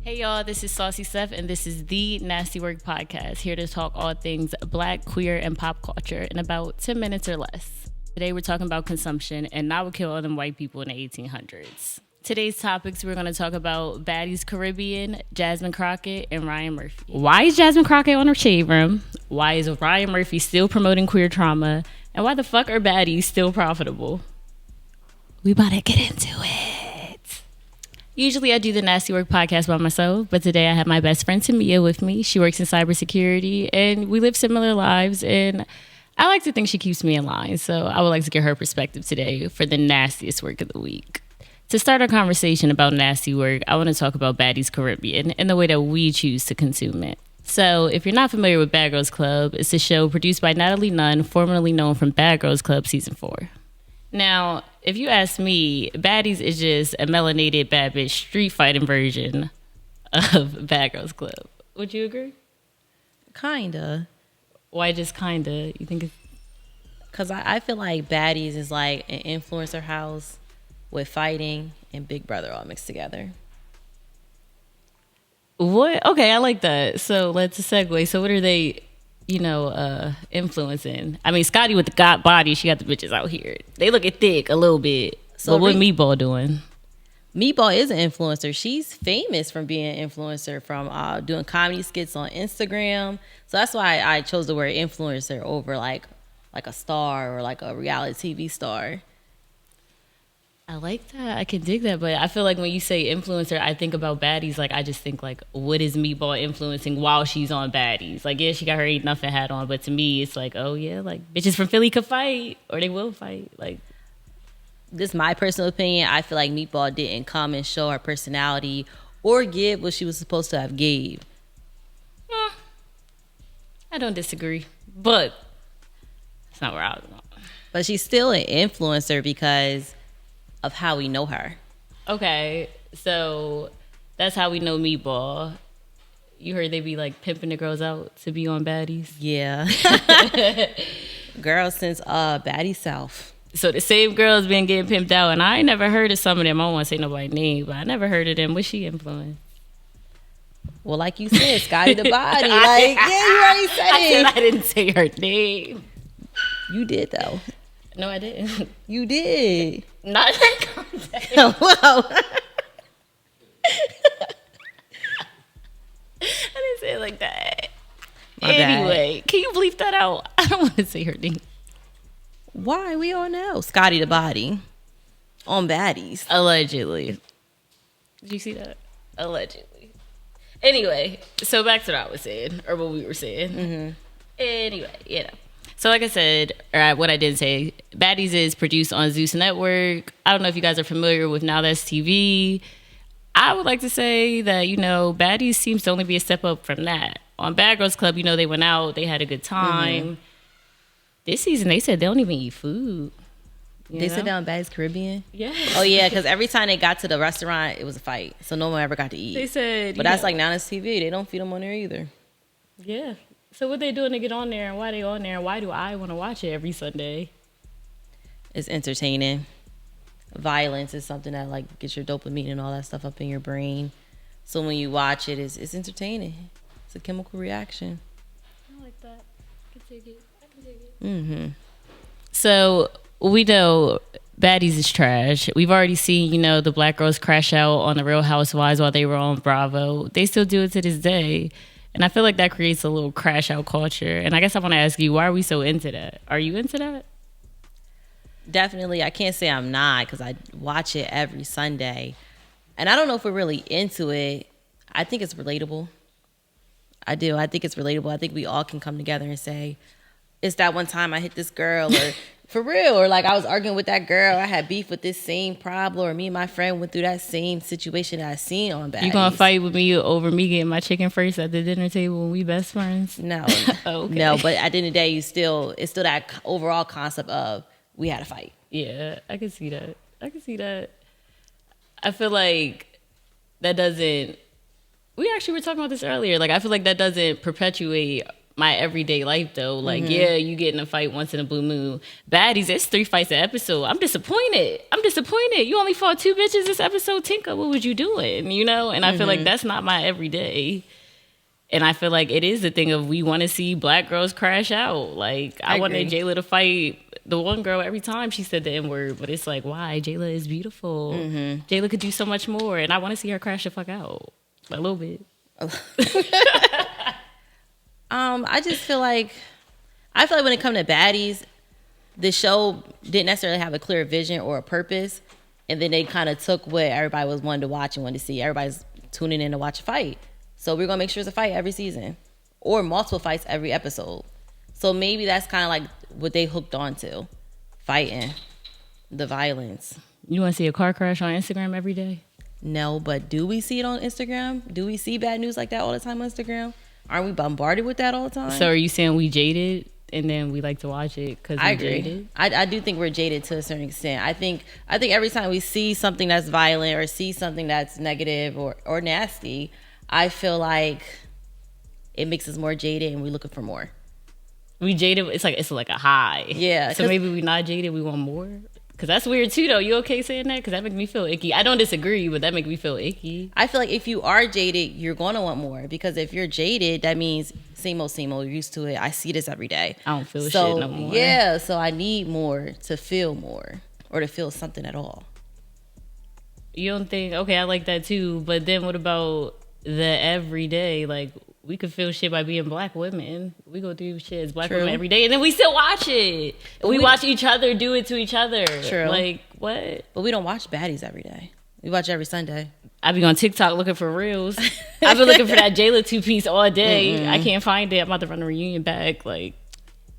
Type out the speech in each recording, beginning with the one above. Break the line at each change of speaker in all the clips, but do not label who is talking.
Hey y'all, this is Saucy Steph and this is the NSTY WRK podcast, here to talk all things black, queer, and pop culture in about 10 minutes or less. Today we're talking about consumption and not what killed all them white people in the 1800s. Today's topics, we're going to talk about Baddies Caribbean, Jasmine Crockett, and Ryan Murphy. Why is Jasmine Crockett on her Shaderoom? Why is Ryan Murphy still promoting queer trauma? And why the fuck are baddies still profitable? We about to get into it. Usually I do the NSTY WRK podcast by myself, but today I have my best friend Temia with me. She works in cybersecurity and we live similar lives, and I like to think she keeps me in line. So I would like to get her perspective today for the nastiest work of the week. To start our conversation about NSTY WRK, I want to talk about Baddies Caribbean and the way that we choose to consume it. So if you're not familiar with Bad Girls Club, it's a show produced by Natalie Nunn, formerly known from Bad Girls Club Season 4. Now, if you ask me, Baddies is just a melanated bad bitch street fighting version of Bad Girls Club. Would you agree?
Kinda.
Why just kinda? You think it's...
Because I feel like Baddies is like an influencer house with fighting and Big Brother all mixed together.
What? Okay, I like that. So let's segue. So what are they, influencing? I mean, Scotty with the god body, she got the bitches out here. They looking thick a little bit. So but what Meatball doing?
Meatball is an influencer. She's famous from being an influencer, from doing comedy skits on Instagram. So that's why I chose the word influencer over like a star or like a reality TV star.
I like that. I can dig that. But I feel like when you say influencer, I think about Baddies. Like, I just think, like, what is Meatball influencing while she's on Baddies? Like, yeah, she got her Ain't Nothing hat on. But to me, it's like, oh, yeah, like, bitches from Philly could fight. Or they will fight. Like,
this is my personal opinion. I feel like Meatball didn't come and show her personality or give what she was supposed to have gave.
I don't disagree. But it's not where I was going.
But she's still an influencer because of how we know her.
Okay, so that's how we know Meatball. You heard they be like pimping the girls out to be on Baddies?
Yeah. Girls since Baddie South.
So the same girls been getting pimped out, and I ain't never heard of some of them. I don't want to say nobody's name, but I never heard of them. What's she influenced?
Well, like you said, Scotty the Body. Like, yeah, you already said
I
it.
said I didn't say her name.
You did, though.
No, I didn't.
You did.
Not in that context.
Whoa.
I didn't say it like that.
My
Anyway,
bad.
can you bleep that out? I don't want to say her name.
Why? We all know. Scotty the Body. On Baddies.
Allegedly. Did you see that? Allegedly. Anyway, so back to what I was saying, or what we were saying.
Mm-hmm.
Anyway, So like I said, or what I didn't say, Baddies is produced on Zeus Network. I don't know if you guys are familiar with Now That's TV. I would like to say that, Baddies seems to only be a step up from that. On Bad Girls Club, they went out, they had a good time. Mm-hmm. This season, they said they don't even eat food.
They said that on Baddies Caribbean?
Yeah.
Oh, yeah, because every time they got to the restaurant, it was a fight. So no one ever got to eat.
They said...
But that's like Now That's TV. They don't feed them on there either.
Yeah. So what they doing to get on there, and why they on there, and why do I want to watch it every Sunday?
It's entertaining. Violence is something that like gets your dopamine and all that stuff up in your brain. So when you watch it, it's entertaining. It's a chemical reaction.
I like that. I can dig it.
Mm-hmm.
So we know Baddies is trash. We've already seen, the black girls crash out on the Real Housewives while they were on Bravo. They still do it to this day. And I feel like that creates a little crash out culture. And I guess I want to ask you, why are we so into that? Are you into that?
Definitely. I can't say I'm not, because I watch it every Sunday. And I don't know if we're really into it. I think it's relatable. I do. I think it's relatable. I think we all can come together and say, it's that one time I hit this girl, or for real, or like I was arguing with that girl, I had beef with this same problem, or me and my friend went through that same situation that I seen on Baddies.
You gonna fight with me over me getting my chicken first at the dinner table when we best friends?
No.
Okay.
No, but at the end of the day, it's still that overall concept of we had a fight.
Yeah, I can see that. I feel like that doesn't... We actually were talking about this earlier. Like, I feel like that doesn't perpetuate my everyday life though. Like, yeah, you get in a fight once in a blue moon. Baddies, it's 3 fights an episode. I'm disappointed. You only fought 2 bitches this episode, Tinka. What was you doing? You know? And I feel like that's not my everyday. And I feel like it is the thing of we want to see black girls crash out. Like, I wanted Jayla to fight the one girl every time she said the N-word. But it's like, why? Jayla is beautiful. Jayla could do so much more. And I want to see her crash the fuck out. A little bit.
I just feel like when it comes to baddies, the show didn't necessarily have a clear vision or a purpose, and then they kind of took what everybody was wanting to watch and wanted to see. Everybody's tuning in to watch a fight, so we're gonna make sure it's a fight every season, or multiple fights every episode. So maybe that's kind of like what they hooked onto, fighting, the violence.
You want to see a car crash on Instagram every day?
No, but do we see it on Instagram? Do we see bad news like that all the time on Instagram? Aren't we bombarded with that all the time?
So are you saying we jaded and then we like to watch it because we're jaded?
I do think we're jaded to a certain extent. I think every time we see something that's violent or see something that's negative or nasty, I feel like it makes us more jaded and we're looking for more.
We jaded, it's like a high.
Yeah.
So maybe we not jaded, we want more? Because that's weird too, though. You okay saying that? Because that makes me feel icky. I don't disagree, but that makes me feel icky.
I feel like if you are jaded, you're going to want more. Because if you're jaded, that means same old, you're used to it. I see this every day.
I don't feel shit no more.
Yeah, so I need more to feel more or to feel something at all.
You don't think, okay, I like that too. But then what about the everyday? Like, we could feel shit by being black women. We go through shit as black women every day, and then we still watch it. We watch each other do it to each other.
True.
Like, what?
But we don't watch baddies every day. We watch every Sunday.
I be on TikTok looking for reels. I've been looking for that Jayla 2-piece all day. I can't find it. I'm about to run a reunion back. Like,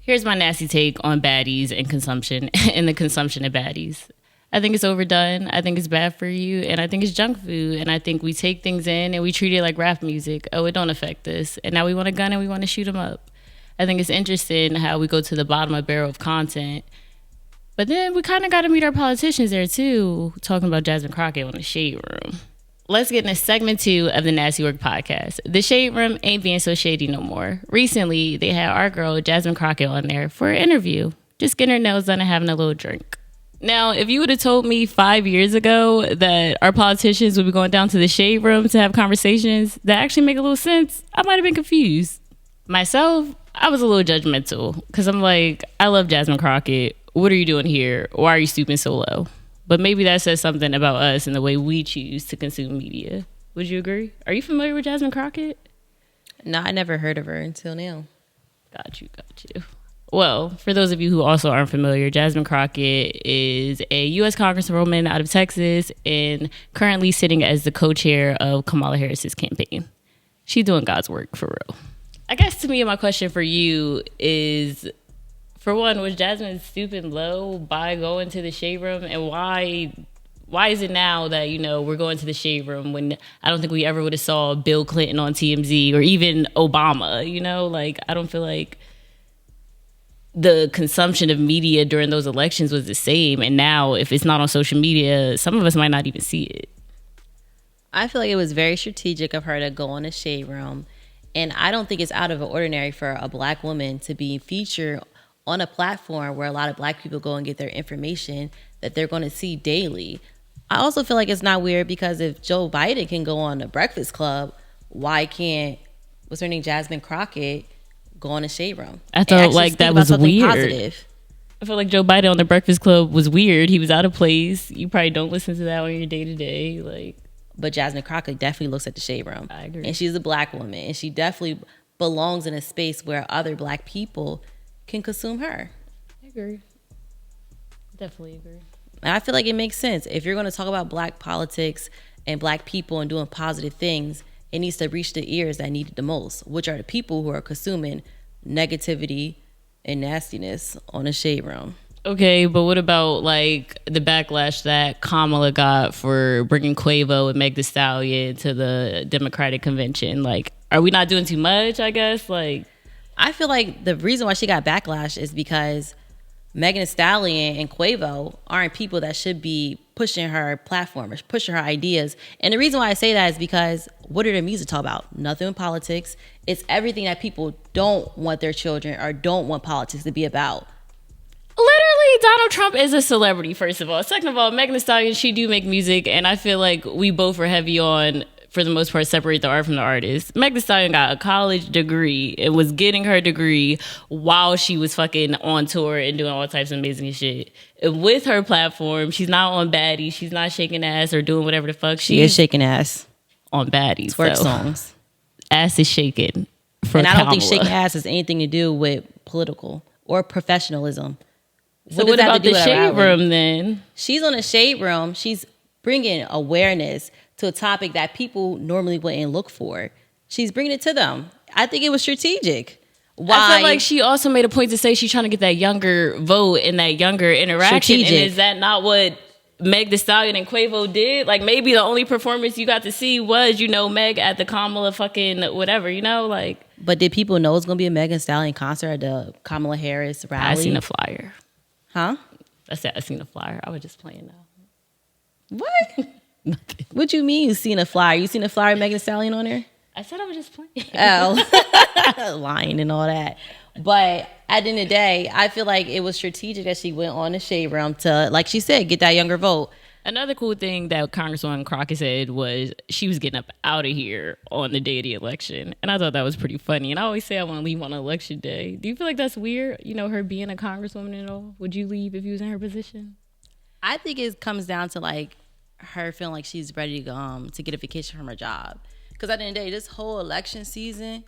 here's my nasty take on baddies and consumption and the consumption of baddies. I think it's overdone. I think it's bad for you. And I think it's junk food. And I think we take things in and we treat it like rap music. Oh, it don't affect us. And now we want a gun and we want to shoot them up. I think it's interesting how we go to the bottom of barrel of content. But then we kind of got to meet our politicians there too, talking about Jasmine Crockett on the Shaderoom. Let's get into segment 2 of the Nasty Work podcast. The Shaderoom ain't being so shady no more. Recently, they had our girl, Jasmine Crockett, on there for an interview. Just getting her nails done and having a little drink. Now, if you would have told me 5 years ago that our politicians would be going down to the Shade Room to have conversations that actually make a little sense, I might have been confused. Myself, I was a little judgmental because I'm like, I love Jasmine Crockett. What are you doing here? Why are you stooping so low? But maybe that says something about us and the way we choose to consume media. Would you agree? Are you familiar with Jasmine Crockett?
No, I never heard of her until now.
Got you. Well, for those of you who also aren't familiar, Jasmine Crockett is a U.S. Congresswoman out of Texas and currently sitting as the co-chair of Kamala Harris's campaign. She's doing God's work, for real. I guess to me, my question for you is, for one, was Jasmine stooping low by going to the Shade Room? And why is it now that, you know, we're going to the Shade Room when I don't think we ever would have saw Bill Clinton on TMZ or even Obama, you know? Like, I don't feel like the consumption of media during those elections was the same. And now if it's not on social media, some of us might not even see it.
I feel like it was very strategic of her to go on the Shade Room. And I don't think it's out of the ordinary for a black woman to be featured on a platform where a lot of black people go and get their information that they're going to see daily. I also feel like it's not weird because if Joe Biden can go on the Breakfast Club, why can't, what's her name, Jasmine Crockett, go on the Shade Room?
I thought like that was weird.
Positive.
I feel like Joe Biden on the Breakfast Club was weird. He was out of place. You probably don't listen to that on your day to day. Like,
but Jasmine Crockett definitely looks at the Shade Room.
I agree.
And she's a black woman, and she definitely belongs in a space where other black people can consume her.
I agree. Definitely agree.
And I feel like it makes sense. If you're going to talk about black politics and black people and doing positive things, it needs to reach the ears that need it the most, which are the people who are consuming negativity and nastiness on the Shade Room.
Okay, but what about like the backlash that Kamala got for bringing Quavo and Meg Thee Stallion to the Democratic convention? Like, are we not doing too much, I guess? Like,
I feel like the reason why she got backlash is because Megan Thee Stallion and Quavo aren't people that should be pushing her platform or pushing her ideas. And the reason why I say that is because what are their music talk about? Nothing with politics. It's everything that people don't want their children or don't want politics to be about.
Literally, Donald Trump is a celebrity, first of all. Second of all, Megan Thee Stallion, she do make music, and I feel like we both were heavy on, for the most part, separate the art from the artist. Megan Thee Stallion got a college degree and was getting her degree while she was fucking on tour and doing all types of amazing shit. And with her platform, she's not on Baddies. She's not shaking ass or doing whatever the fuck.
She is shaking ass
on Baddies.
Twerk songs.
Ass is shaking.
And I don't think shaking ass has anything to do with political or professionalism.
So what about the Shade Room then?
She's on the Shade Room. She's bringing awareness to a topic that people normally wouldn't look for. She's bringing it to them. I think it was strategic. Why?
I feel like she also made a point to say she's trying to get that younger vote and that younger interaction. Strategic. And is that not what Meg Thee Stallion and Quavo did? Like, maybe the only performance you got to see was, Meg at the Kamala fucking whatever, like.
But did people know it's going to be a Meg Thee Stallion concert at the Kamala Harris rally?
I seen a flyer.
Huh?
I said I seen a flyer. I was just playing now.
What? Nothing. What you mean you seen a flyer? You seen a flyer with Megan Thee Stallion on there?
I said I was just playing.
Oh. Lying and all that. But at the end of the day, I feel like it was strategic that she went on the Shade Room to, like she said, get that younger vote.
Another cool thing that Congresswoman Crockett said was she was getting up out of here on the day of the election. And I thought that was pretty funny. And I always say I want to leave on election day. Do you feel like that's weird? Her being a congresswoman and all? Would you leave if you was in her position?
I think it comes down to like her feeling like she's ready to get a vacation from her job. Because at the end of the day, this whole election season,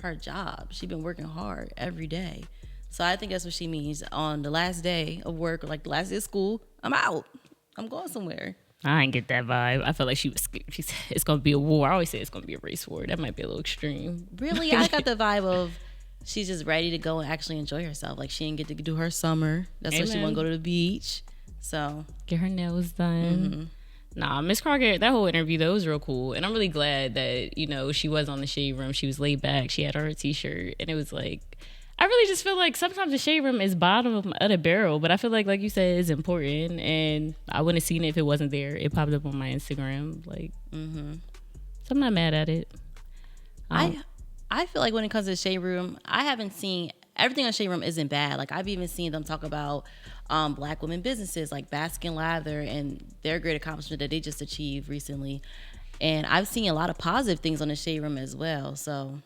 her job, she's been working hard every day. So I think that's what she means. On the last day of work or like the last day of school, I'm out. I'm going somewhere.
I ain't get that vibe. I felt like she was scared. She said it's going to be a war. I always say it's going to be a race war. That might be a little extreme.
Really? I got the vibe of she's just ready to go and actually enjoy herself. Like, she didn't get to do her summer. That's why she want to go to the beach. So
get her nails done. Mm-hmm. Nah, Miss Crockett, that whole interview, though, was real cool. And I'm really glad that, she was on the Shade Room. She was laid back. She had her t-shirt. And it was like, I really just feel like sometimes the Shade Room is bottom of the barrel, but I feel like you said, it's important, and I wouldn't have seen it if it wasn't there. It popped up on my Instagram, so I'm not mad at it.
I feel like when it comes to the Shade Room, I haven't seen everything on Shade Room isn't bad. Like, I've even seen them talk about Black women businesses like Baskin Lather and their great accomplishment that they just achieved recently, and I've seen a lot of positive things on the Shade Room as well. So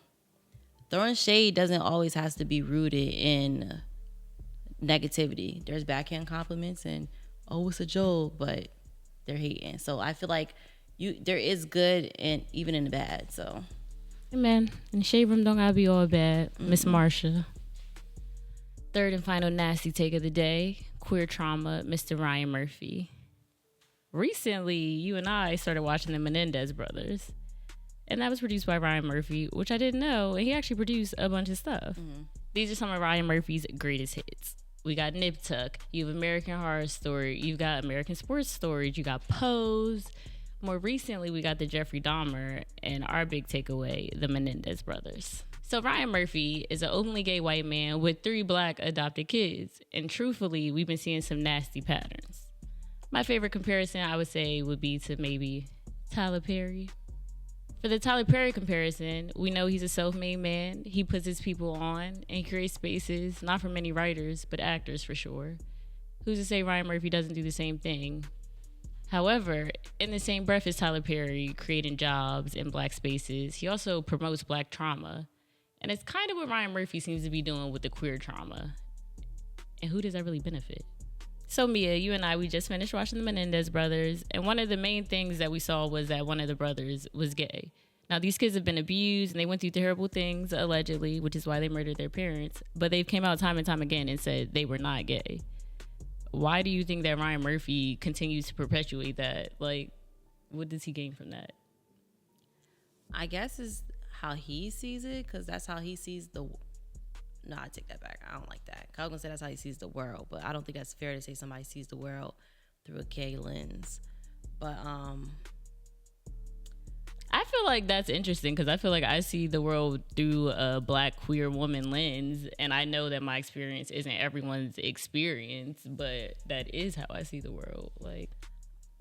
throwing shade doesn't always has to be rooted in negativity. There's backhand compliments and, oh, it's a joke, but they're hating. So I feel like there is good and even in the bad. So,
hey man, in the Shade Room don't gotta be all bad. Miss Marsha. Third and final nasty take of the day: queer trauma, Mr. Ryan Murphy. Recently, you and I started watching the Menendez brothers. And that was produced by Ryan Murphy, which I didn't know. And he actually produced a bunch of stuff. Mm-hmm. These are some of Ryan Murphy's greatest hits. We got Nip Tuck. You have American Horror Story. You've got American Sports Stories. You got Pose. More recently, we got the Jeffrey Dahmer. And our big takeaway, the Menendez brothers. So Ryan Murphy is an openly gay white man with 3 Black adopted kids. And truthfully, we've been seeing some nasty patterns. My favorite comparison, I would say, would be to maybe Tyler Perry. For the Tyler Perry comparison, we know he's a self-made man. He puts his people on and creates spaces, not for many writers, but actors for sure. Who's to say Ryan Murphy doesn't do the same thing? However, in the same breath as Tyler Perry creating jobs in Black spaces, he also promotes Black trauma. And it's kind of what Ryan Murphy seems to be doing with the queer trauma. And who does that really benefit? So Mia, you and I, we just finished watching the Menendez brothers, and one of the main things that we saw was that one of the brothers was gay. Now, these kids have been abused, and they went through terrible things, allegedly, which is why they murdered their parents, but they've came out time and time again and said they were not gay. Why do you think that Ryan Murphy continues to perpetuate that? Like, what does he gain from that?
I guess is how he sees it, because that's how he sees the... No, I take that back. I don't like that. I was going to say that's how he sees the world, but I don't think that's fair to say somebody sees the world through a gay lens. But
I feel like that's interesting because I feel like I see the world through a black queer woman lens, and I know that my experience isn't everyone's experience, but that is how I see the world. Like,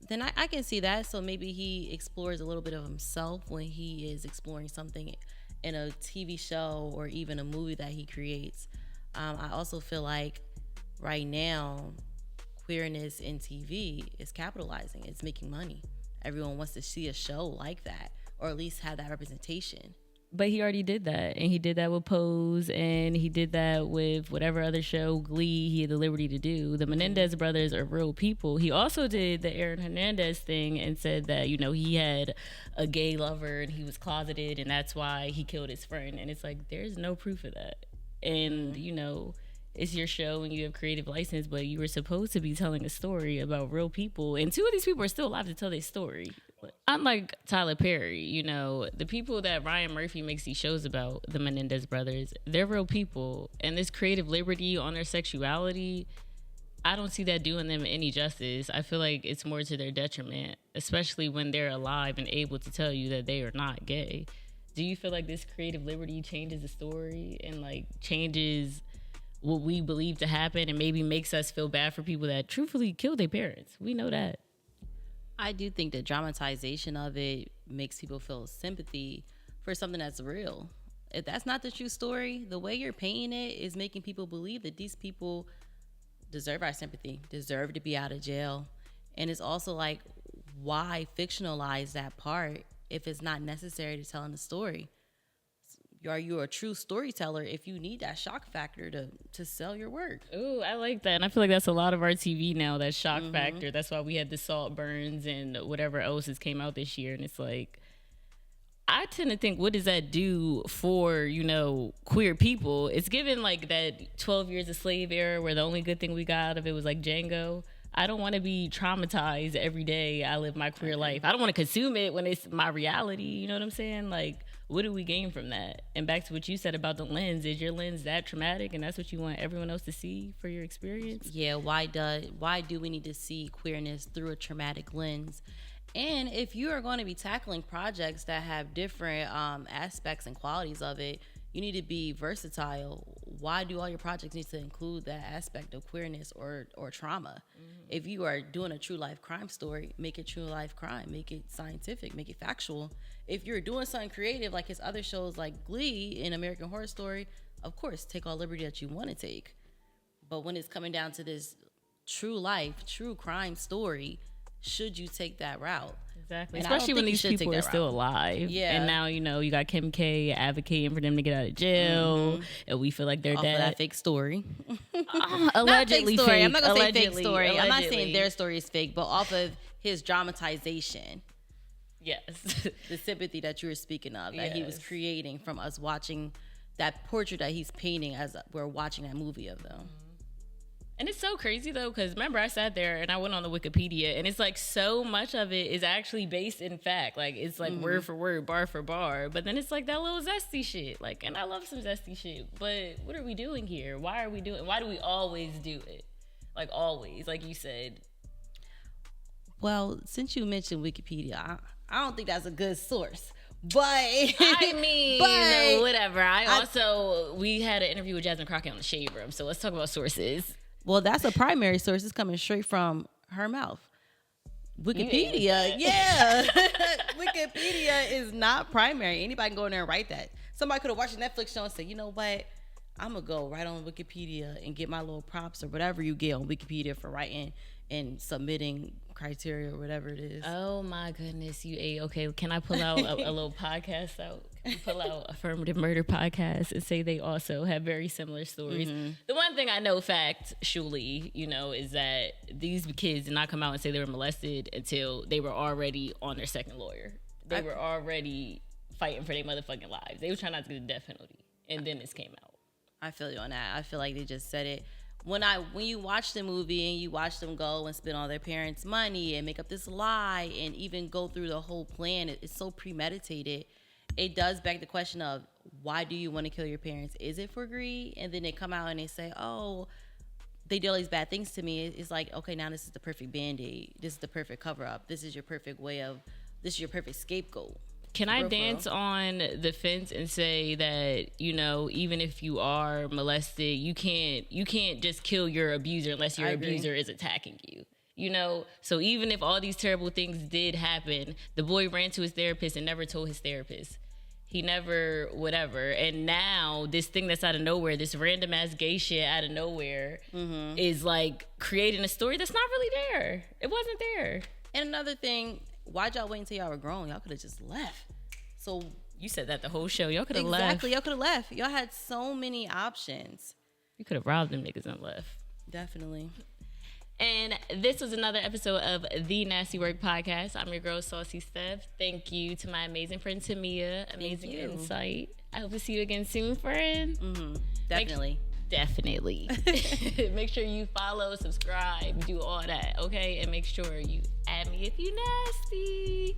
then I can see that. So maybe he explores a little bit of himself when he is exploring something in a TV show or even a movie that he creates. I also feel like right now, queerness in TV is capitalizing. It's making money. Everyone wants to see a show like that, or at least have that representation.
but he already did that, and he did that with Pose, and he did that with whatever other show, Glee, he had the liberty to do. The Menendez brothers are real people. He also did the Aaron Hernandez thing and said that, you know, he had a gay lover and he was closeted, and that's why he killed his friend. And it's like, there's no proof of that. And, you know, it's your show and you have creative license, but you were supposed to be telling a story about real people. And two of these people are still alive to tell their story. Unlike Tyler Perry, you know, the people that Ryan Murphy makes these shows about, the Menendez brothers, they're real people. And this creative liberty on their sexuality, I don't see that doing them any justice. I feel like it's more to their detriment, especially when they're alive and able to tell you that they are not gay. Do you feel like this creative liberty changes the story and like changes what we believe to happen and maybe makes us feel bad for people that truthfully killed their parents? We know that.
I do think the dramatization of it makes people feel sympathy for something that's real. If that's not the true story, the way you're painting it is making people believe that these people deserve our sympathy, deserve to be out of jail. And it's also like, why fictionalize that part if it's not necessary to telling the story? Are you a true storyteller if you need that shock factor to sell your work?
Ooh, I like that. And I feel like that's a lot of our TV now, that shock factor. That's why we had the Salt Burns and whatever else has came out this year. And it's like, I tend to think, what does that do for, you know, queer people? It's given like that 12 years of slave era where the only good thing we got out of it was like Django. I don't want to be traumatized every day I live my queer life. I don't want to consume it when it's my reality. You know what I'm saying? Like, what do we gain from that? And back to what you said about the lens. Is your lens that traumatic and that's what you want everyone else to see for your experience?
Yeah, why do we need to see queerness through a traumatic lens? And if you are going to be tackling projects that have different aspects and qualities of it, you need to be versatile. Why do all your projects need to include that aspect of queerness or trauma? If you are doing a true life crime story, make it true life crime, make it scientific, make it factual. If you're doing something creative like his other shows like Glee and American Horror Story, of course, take all liberty that you want to take. But when it's coming down to this true life, true crime story, should you take that route?
Exactly. Especially when these people are still alive. Yeah. And now, you know, you got Kim K advocating for them to get out of jail. And we feel like they're dead.
Of that fake story.
Allegedly
fake. I'm not going to say
Allegedly.
fake story. I'm not saying their story is fake, but off of his dramatization.
Yes.
The sympathy that you were speaking of, that he was creating from us watching that portrait that he's painting as we're watching that movie of them.
And it's so crazy though, because remember I sat there and I went on the Wikipedia and it's like so much of it is actually based in fact. Like it's like word for word, bar for bar. But then it's like that little zesty shit. Like, and I love some zesty shit. But what are we doing here? Why do we always do it? Like always, like you said.
Well, since you mentioned Wikipedia, I don't think that's a good source. But
I mean, whatever. We had an interview with Jasmine Crockett on the Shaderoom, so let's talk about sources.
Well, that's a primary source. It's coming straight from her mouth. Wikipedia, yeah. Wikipedia is not primary. Anybody can go in there and write that. Somebody could have watched a Netflix show and say, you know what? I'm going to go right on Wikipedia and get my little props or whatever you get on Wikipedia for writing and submitting criteria or whatever it is.
Oh my goodness, you ate. Okay, can I pull out a little podcast out? Can you pull out Affirmative Murder Podcast and say they also have very similar stories? The one thing I know factually, you know, is that these kids did not come out and say they were molested until they were already on their second lawyer. They were already fighting for their motherfucking lives. They were trying not to get the death penalty. And then this came out.
I feel you on that. I feel like they just said it. When you watch the movie and you watch them go and spend all their parents' money and make up this lie and even go through the whole plan, it's so premeditated. It does beg the question of, why do you want to kill your parents? Is it for greed? And then they come out and they say, oh, they did all these bad things to me. It's like, okay, now this is the perfect Band-Aid. This is the perfect cover-up. This is your perfect scapegoat.
Can I dance on the fence and say that, you know, even if you are molested, you can't just kill your abuser unless your abuser is attacking you. You know, so even if all these terrible things did happen, the boy ran to his therapist and never told his therapist. He never, whatever. And now this thing that's out of nowhere, this random ass gay shit out of nowhere is like creating a story that's not really there. It wasn't there.
And another thing, why'd y'all wait until y'all were grown? Y'all could have just left. So
you said that the whole show. Y'all could have left.
Exactly. Y'all could have left. Y'all had so many options.
You could have robbed them niggas and left.
Definitely.
And this was another episode of the Nasty Work Podcast. I'm your girl, Saucy Steph. Thank you to my amazing friend, Temia. Amazing insight. I hope to see you again soon, friend.
Definitely.
Definitely. Make sure you follow, subscribe, do all that, okay? And make sure you add me if you nasty.